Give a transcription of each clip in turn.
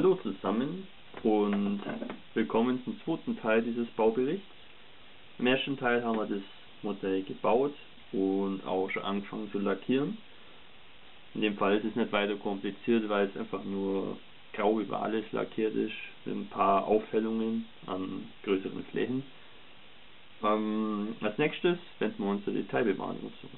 Hallo zusammen und willkommen zum zweiten Teil dieses Bauberichts. Im ersten Teil haben wir das Modell gebaut und auch schon angefangen zu lackieren. In dem Fall ist es nicht weiter kompliziert, weil es einfach nur grau über alles lackiert ist, mit ein paar Aufhellungen an größeren Flächen. Als nächstes wenden wir uns der Detailbemalung zu.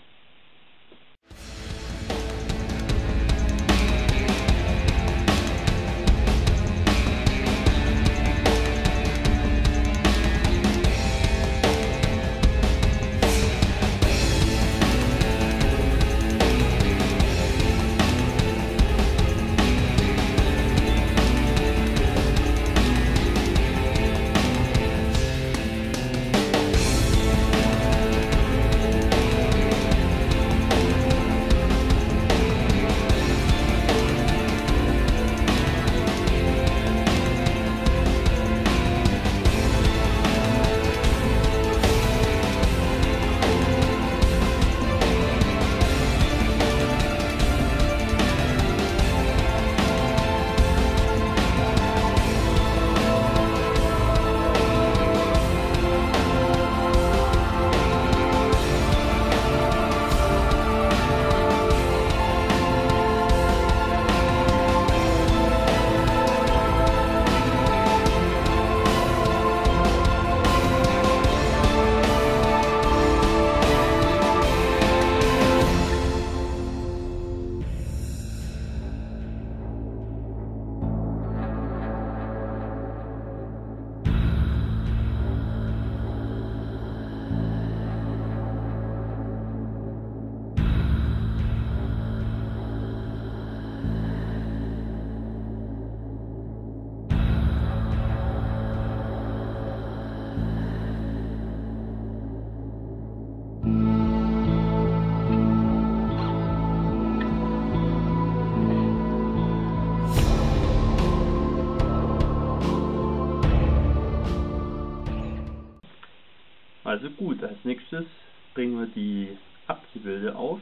Also gut, als nächstes bringen wir die Abziehbilder auf.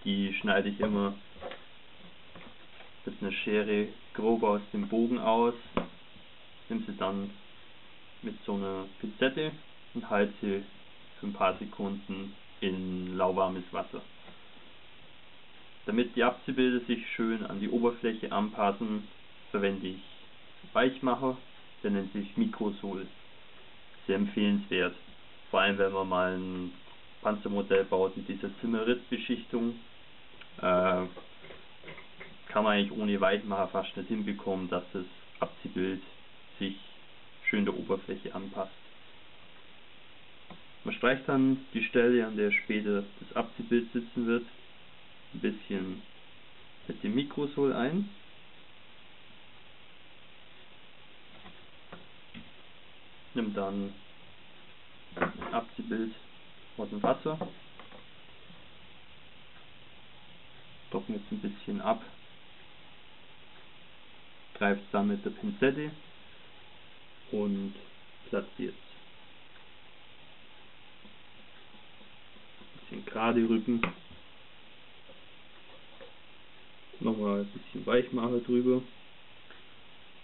Die schneide ich immer mit einer Schere grob aus dem Bogen aus, nehme sie dann mit so einer Pinzette und halte sie für ein paar Sekunden in lauwarmes Wasser. Damit die Abziehbilder sich schön an die Oberfläche anpassen, verwende ich Weichmacher, der nennt sich Microsol. Sehr empfehlenswert, vor allem wenn man mal ein Panzermodell baut mit dieser Zimmerritzbeschichtung, kann man eigentlich ohne Weichmacher fast nicht hinbekommen, dass das Abziehbild sich schön der Oberfläche anpasst. Man streicht dann die Stelle, an der später das Abziehbild sitzen wird, ein bisschen mit dem Microsol ein. Nimm dann Abziehbild aus dem Wasser, trocknet es ein bisschen ab, greift es dann mit der Pinzette und platziert es. Ein bisschen gerade rücken, nochmal ein bisschen Weichmacher drüber.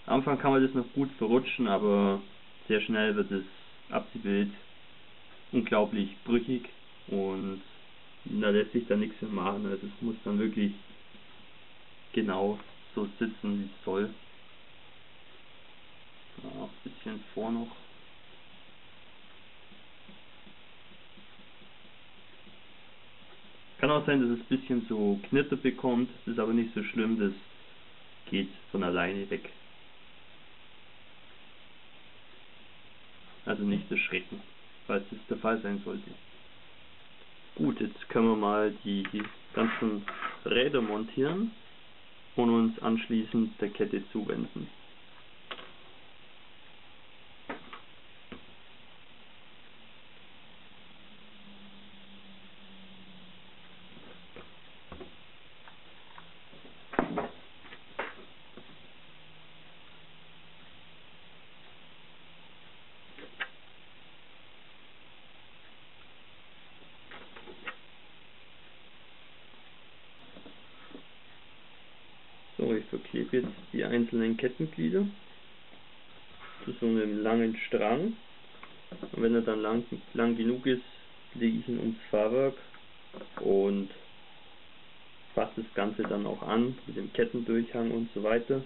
Am Anfang kann man das noch gut verrutschen, aber sehr schnell wird das Abziehbild unglaublich brüchig und da lässt sich dann nichts mehr machen. Also es muss dann wirklich genau so sitzen, wie es soll. Ja, ein bisschen vor noch. Kann auch sein, dass es ein bisschen so Knitter bekommt, das ist aber nicht so schlimm, das geht von alleine weg. Also nicht erschrecken, falls es der Fall sein sollte. Gut, jetzt können wir mal die ganzen Räder montieren und uns anschließend der Kette zuwenden. So, ich verklebe jetzt die einzelnen Kettenglieder zu so einem langen Strang. Und wenn er dann lang genug ist, lege ich ihn ums Fahrwerk und fasse das Ganze dann auch an mit dem Kettendurchhang und so weiter.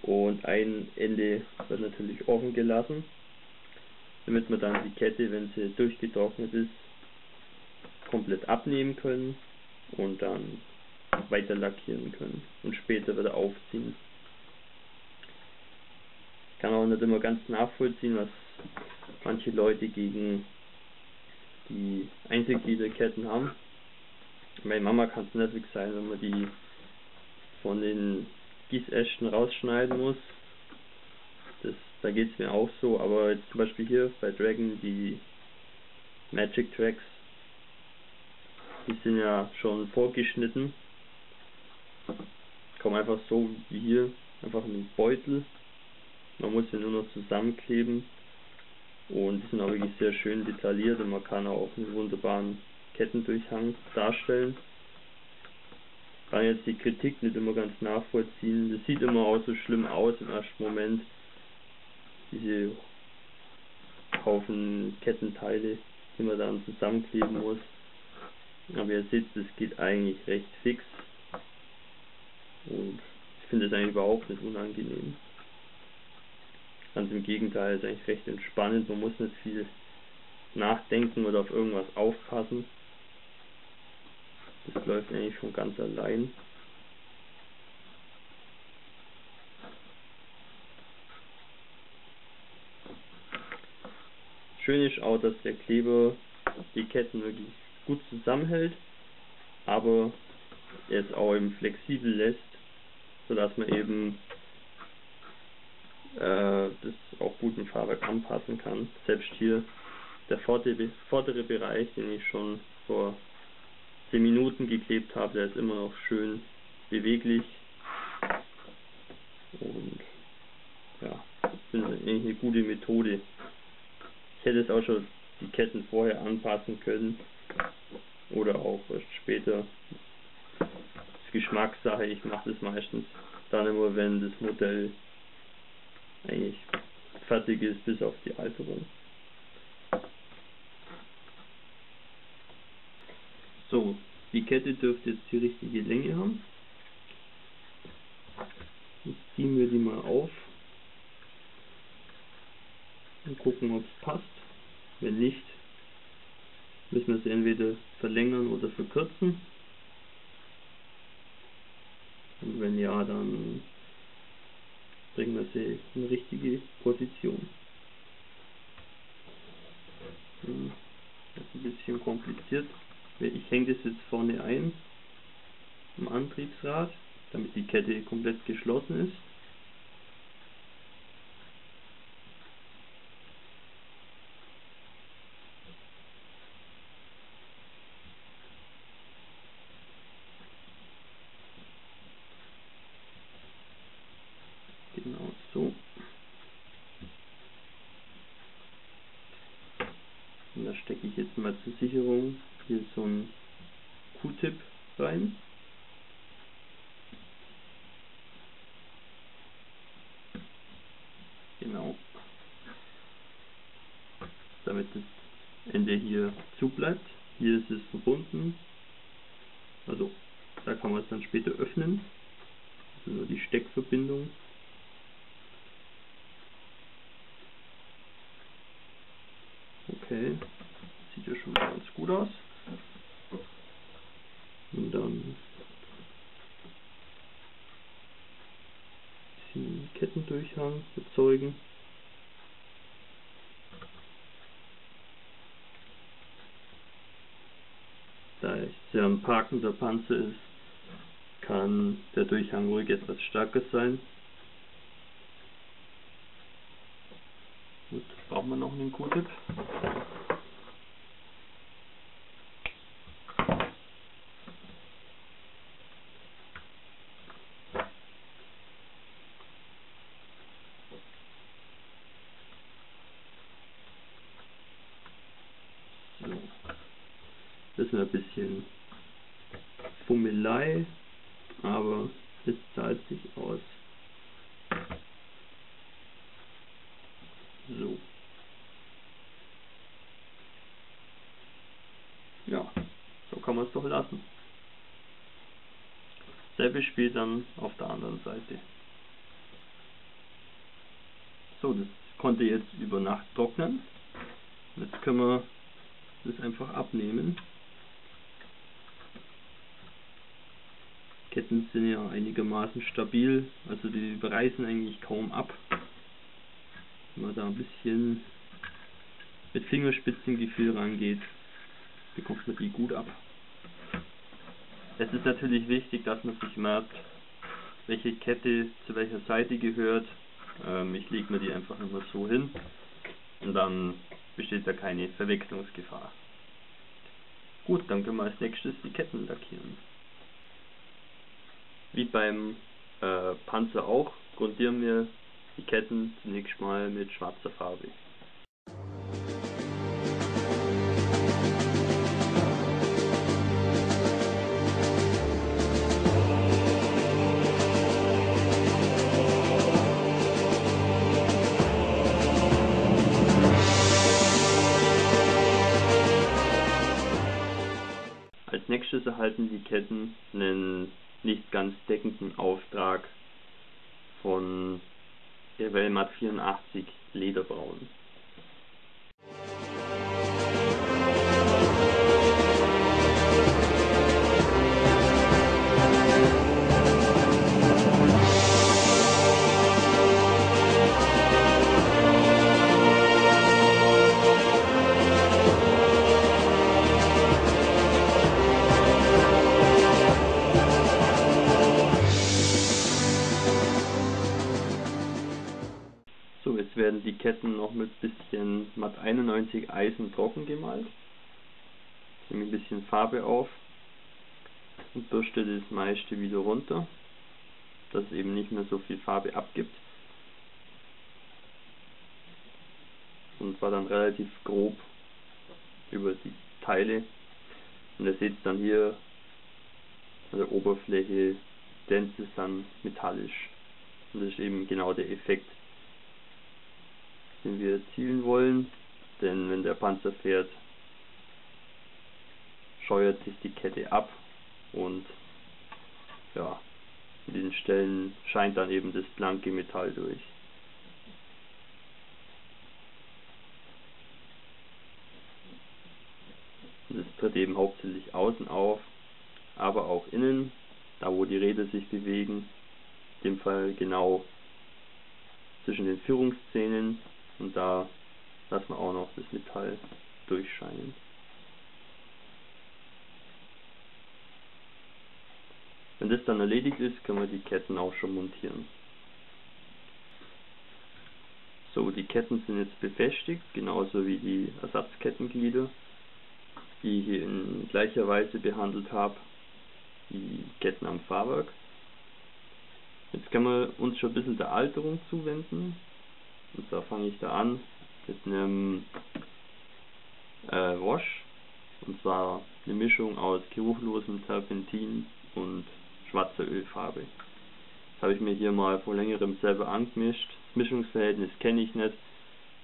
Und ein Ende wird natürlich offen gelassen, damit wir dann die Kette, wenn sie durchgetrocknet ist, komplett abnehmen können und dann weiter lackieren können und später wieder aufziehen. Ich kann auch nicht immer ganz nachvollziehen, was manche Leute gegen die Einzelgliederketten haben. Meine Mama kann es nervig sein, wenn man die von den Gießästen rausschneiden muss. Da geht es mir auch so, aber jetzt zum Beispiel hier bei Dragon die Magic Tracks, die sind ja schon vorgeschnitten. Kommen einfach so wie hier, einfach in den Beutel. Man muss sie nur noch zusammenkleben und die sind auch wirklich sehr schön detailliert und man kann auch einen wunderbaren Kettendurchhang darstellen. Ich kann jetzt die Kritik nicht immer ganz nachvollziehen. Das sieht immer auch so schlimm aus im ersten Moment. Diese Haufen Kettenteile, die man dann zusammenkleben muss. Aber ihr seht, das geht eigentlich recht fix. Und ich finde es eigentlich überhaupt nicht unangenehm. Ganz im Gegenteil, es ist eigentlich recht entspannend. Man muss nicht viel nachdenken oder auf irgendwas aufpassen. Das läuft eigentlich von ganz allein. Schön ist auch, dass der Kleber die Ketten wirklich gut zusammenhält, aber er es auch eben flexibel lässt, sodass man eben das auch gut im Fahrwerk anpassen kann. Selbst hier der vordere Bereich, den ich schon vor 10 Minuten geklebt habe, der ist immer noch schön beweglich und ja, ich finde das eigentlich eine gute Methode. Ich hätte es auch schon die Ketten vorher anpassen können oder auch erst später. Das ist Geschmackssache, ich mache das meistens dann immer, wenn das Modell eigentlich fertig ist, bis auf die Alterung. So, die Kette dürfte jetzt die richtige Länge haben. Jetzt ziehen wir die mal auf und gucken, ob es passt. Wenn nicht, müssen wir sie entweder verlängern oder verkürzen. Und wenn ja, dann bringen wir sie in die richtige Position. Das ist ein bisschen kompliziert. Ich hänge das jetzt vorne ein im Antriebsrad, damit die Kette komplett geschlossen ist. Genau so. Und da stecke ich jetzt mal zur Sicherung hier so ein Q-Tip rein. Genau. Damit das Ende hier zu bleibt. Hier ist es verbunden. Also da kann man es dann später öffnen. Also nur die Steckverbindung. Okay, sieht ja schon mal ganz gut aus. Und dann ein bisschen Kettendurchhang erzeugen. Da es ja ein parkender Panzer ist, kann der Durchhang ruhig etwas stärker sein. Gut, brauchen wir noch einen Q-Tip. So. Das ist ein bisschen Fummelei, aber Es zahlt sich aus. So. Ja, so kann man es doch lassen. Selbe Spiel dann auf der anderen Seite. So, das konnte jetzt über Nacht trocknen. Jetzt können wir das einfach abnehmen. Ketten sind ja einigermaßen stabil, also die reißen eigentlich kaum ab. Wenn man da ein bisschen mit Fingerspitzengefühl rangeht, bekommt man die gut ab. Es ist natürlich wichtig, dass man sich merkt, welche Kette zu welcher Seite gehört. Ich lege mir die einfach immer so hin und dann besteht da keine Verwechslungsgefahr. Gut, dann können wir als nächstes die Ketten lackieren. Wie beim Panzer auch, grundieren wir die Ketten zunächst mal mit schwarzer Farbe. Als nächstes erhalten die Ketten einen nicht ganz deckenden Auftrag von Revell Matt 84 Lederbraun. So, jetzt werden die Ketten noch mit bisschen Matt 91 Eisen trocken gemalt. Ich nehme ein bisschen Farbe auf und bürste das meiste wieder runter, dass es eben nicht mehr so viel Farbe abgibt. Und war dann relativ grob über die Teile. Und ihr seht dann hier an der Oberfläche, glänzt es dann metallisch. Und das ist eben genau der Effekt, den wir erzielen wollen, denn wenn der Panzer fährt, scheuert sich die Kette ab und ja, an diesen Stellen scheint dann eben das blanke Metall durch. Und das tritt eben hauptsächlich außen auf, aber auch innen, da wo die Räder sich bewegen, in dem Fall genau zwischen den Führungszähnen. Und da lassen wir auch noch das Metall durchscheinen. Wenn das dann erledigt ist, können wir die Ketten auch schon montieren. So, die Ketten sind jetzt befestigt, genauso wie die Ersatzkettenglieder, die ich hier in gleicher Weise behandelt habe, die Ketten am Fahrwerk. Jetzt können wir uns schon ein bisschen der Alterung zuwenden. Und zwar fange ich da an mit einem Wash, und zwar eine Mischung aus geruchlosem Terpentin und schwarzer Ölfarbe. Das habe ich mir hier mal vor längerem selber angemischt. Das Mischungsverhältnis kenne ich nicht.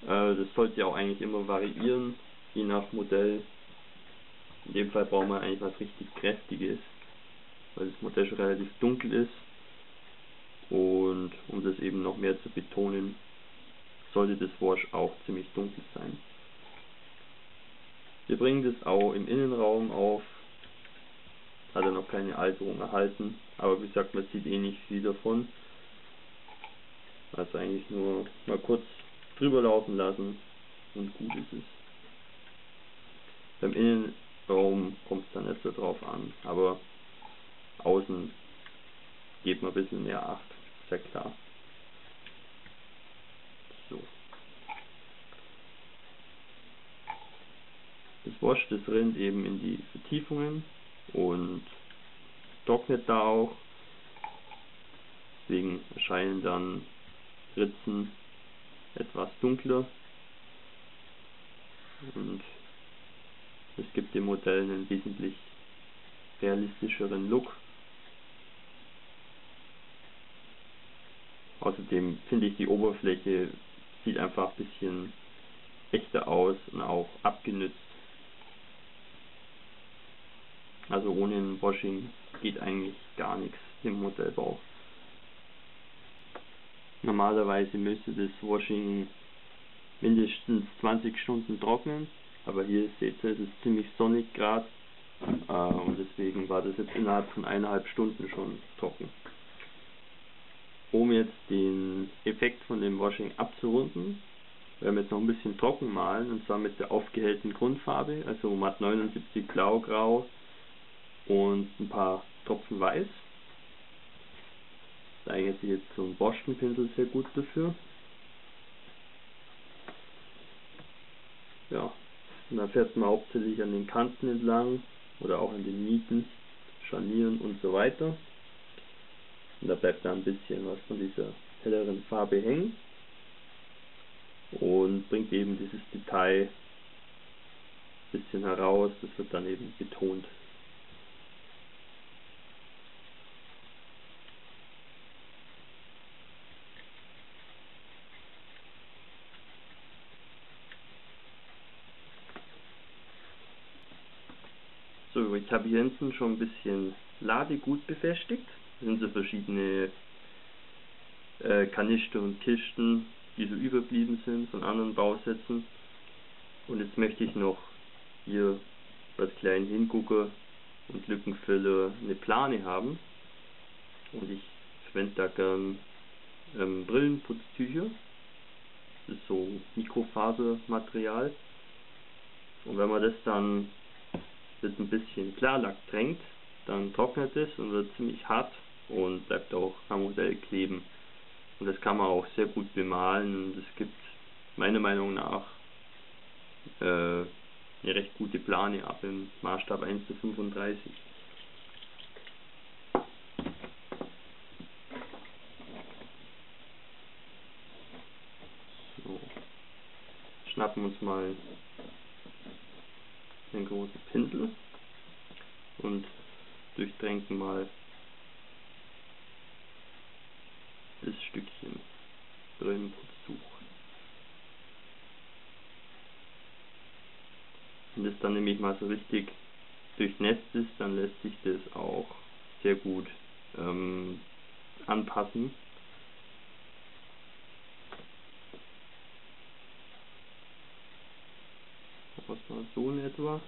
Das sollte ja auch eigentlich immer variieren, je nach Modell. In dem Fall brauchen wir eigentlich was richtig Kräftiges, weil das Modell schon relativ dunkel ist. Und um das eben noch mehr zu betonen, sollte das Wash auch ziemlich dunkel sein. Wir bringen das auch im Innenraum auf, hat er noch keine Alterung erhalten, aber wie gesagt, man sieht eh nicht viel davon. Also eigentlich nur mal kurz drüber laufen lassen und gut ist es. Beim Innenraum kommt es dann nicht so drauf an, aber außen gibt man ein bisschen mehr Acht, ist ja klar. So. Das Wash, das rinnt eben in die Vertiefungen und trocknet da auch. Deswegen erscheinen dann Ritzen etwas dunkler und es gibt dem Modell einen wesentlich realistischeren Look. finde ich, die Oberfläche sieht einfach ein bisschen echter aus und auch abgenützt. Also ohne ein Washing geht eigentlich gar nichts im Modellbau. Normalerweise müsste das Washing mindestens 20 Stunden trocknen, aber hier seht ihr, es ist ziemlich sonnig gerade und deswegen war das jetzt innerhalb von 1,5 Stunden schon trocken. Um jetzt den Effekt von dem Washing abzurunden, werden wir jetzt noch ein bisschen trocken malen, und zwar mit der aufgehellten Grundfarbe, also matt 79 Blau-Grau und ein paar Tropfen Weiß. Da eignet sich jetzt so ein Borstenpinsel sehr gut dafür. Ja, und dann fährt man hauptsächlich an den Kanten entlang oder auch an den Nieten, Scharnieren und so weiter. Und da bleibt dann ein bisschen was von dieser helleren Farbe hängen und bringt eben dieses Detail ein bisschen heraus, das wird dann eben betont. So, ich habe hier hinten schon ein bisschen Ladegut befestigt. Das sind so verschiedene Kanister und Kisten, die so überblieben sind von anderen Bausätzen. Und jetzt möchte ich noch hier als kleinen Hingucker und Lückenfüller eine Plane haben. Und ich verwende da gern Brillenputztücher. Das ist so Mikrofasermaterial. Und wenn man das dann mit ein bisschen Klarlack tränkt, dann trocknet es und wird ziemlich hart und bleibt auch am Modell kleben. Und das kann man auch sehr gut bemalen. Das gibt meiner Meinung nach eine recht gute Plane ab im Maßstab 1:35. So. Schnappen uns mal einen großen Pinsel und durchtränken mal das Stückchen Brillenputztuch. Wenn das dann nämlich mal so richtig durchnässt ist, dann lässt sich das auch sehr gut anpassen. Was mal so in etwa.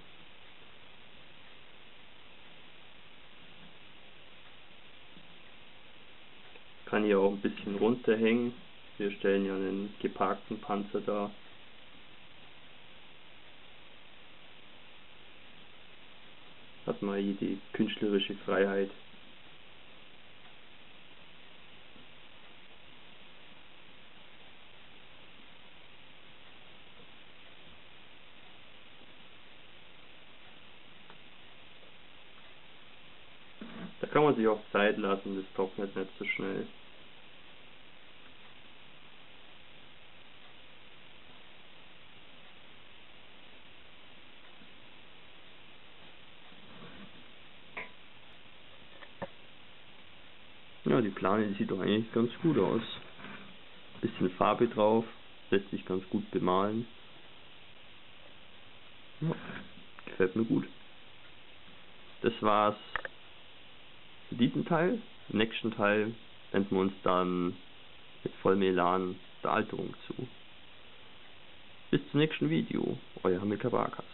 Kann hier auch ein bisschen runterhängen. Wir stellen ja einen geparkten Panzer dar. Hat man hier die künstlerische Freiheit. Da kann man sich auch Zeit lassen, das trocknet nicht so schnell. Ja, die Plane sieht doch eigentlich ganz gut aus. Bisschen Farbe drauf, lässt sich ganz gut bemalen. Ja, gefällt mir gut. Das war's für diesen Teil. Im nächsten Teil wenden wir uns dann mit vollem Elan der Alterung zu. Bis zum nächsten Video, euer Hamilcar Barkas.